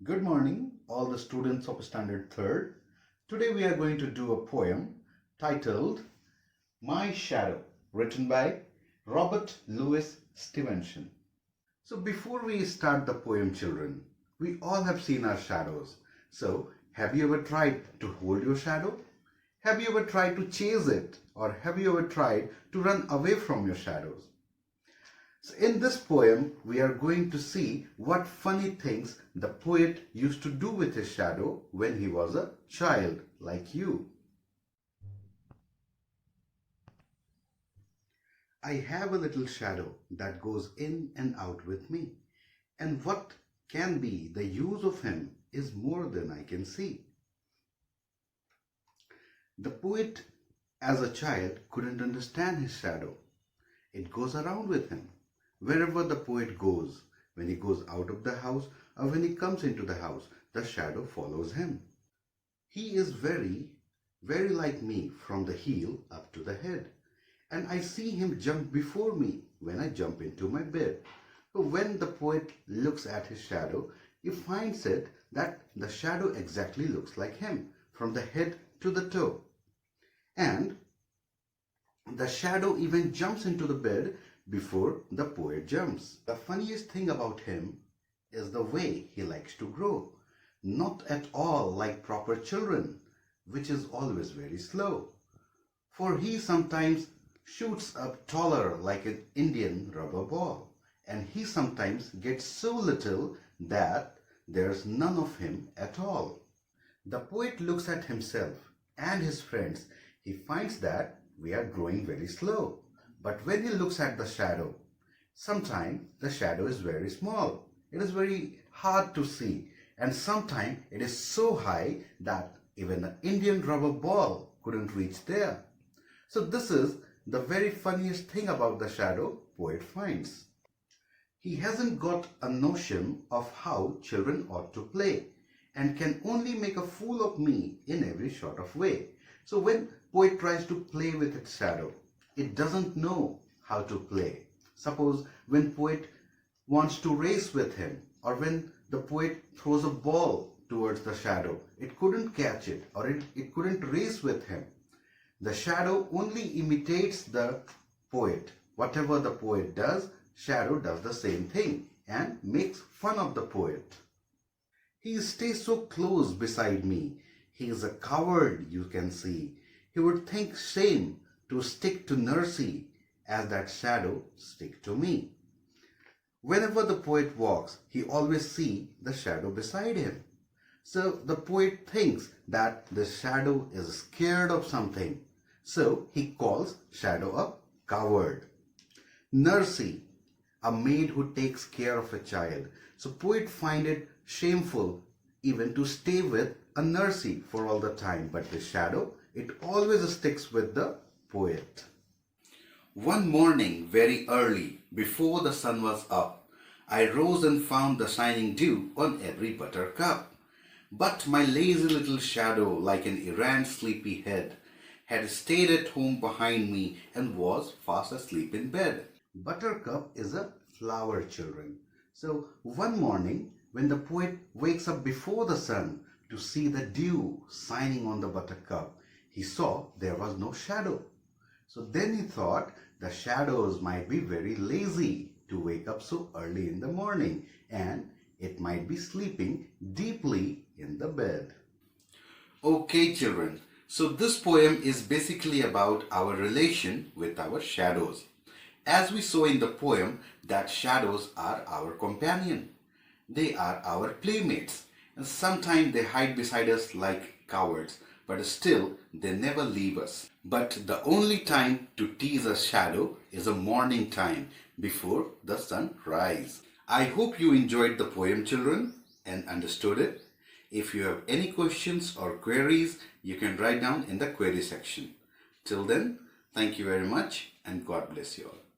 Good morning, all the students of Standard 3rd. Today we are going to do a poem titled My Shadow, written by Robert Louis Stevenson. So before we start the poem, children, we all have seen our shadows. So have you ever tried to hold your shadow? Have you ever tried to chase it? Or have you ever tried to run away from your shadows? So in this poem, we are going to see what funny things the poet used to do with his shadow when he was a child like you. I have a little shadow that goes in and out with me, and what can be the use of him is more than I can see. The poet, as a child, couldn't understand his shadow. It goes around with him. Wherever the poet goes, when he goes out of the house or when he comes into the house, the shadow follows him. He is very, very like me from the heel up to the head. And I see him jump before me when I jump into my bed. But when the poet looks at his shadow, he finds it that the shadow exactly looks like him from the head to the toe. And the shadow even jumps into the bed before the poet jumps. The funniest thing about him is the way he likes to grow. Not at all like proper children, which is always very slow. For he sometimes shoots up taller like an Indian rubber ball, and he sometimes gets so little that there's none of him at all. The poet looks at himself and his friends. He finds that we are growing very slow. But when he looks at the shadow, sometimes the shadow is very small. It is very hard to see. And sometimes it is so high that even an Indian rubber ball couldn't reach there. So this is the very funniest thing about the shadow poet finds. He hasn't got a notion of how children ought to play and can only make a fool of me in every sort of way. So when poet tries to play with its shadow, it doesn't know how to play. Suppose when poet wants to race with him, or when the poet throws a ball towards the shadow, it couldn't catch it, or it couldn't race with him. The shadow only imitates the poet. Whatever the poet does, shadow does the same thing and makes fun of the poet. He stays so close beside me. He is a coward, you can see. He would think shame to stick to nursie as that shadow stick to me. Whenever the poet walks, he always see the shadow beside him. So the poet thinks that the shadow is scared of something. So he calls shadow a coward. Nursie, a maid who takes care of a child. So poet find it shameful even to stay with a nursie for all the time. But the shadow, it always sticks with the poet. One morning very early, before the sun was up, I rose and found the shining dew on every buttercup. But my lazy little shadow, like an errant sleepy head, had stayed at home behind me and was fast asleep in bed. Buttercup is a flower, children. So one morning, when the poet wakes up before the sun to see the dew shining on the buttercup, he saw there was no shadow. So then he thought the shadows might be very lazy to wake up so early in the morning, and it might be sleeping deeply in the bed. Okay, children. So this poem is basically about our relation with our shadows. As we saw in the poem, that shadows are our companion. They are our playmates. And sometimes they hide beside us like cowards, but still they never leave us. But the only time to tease a shadow is a morning time before the sun rises. I hope you enjoyed the poem, children, and understood it. If you have any questions or queries, you can write down in the query section. Till then, thank you very much and God bless you all.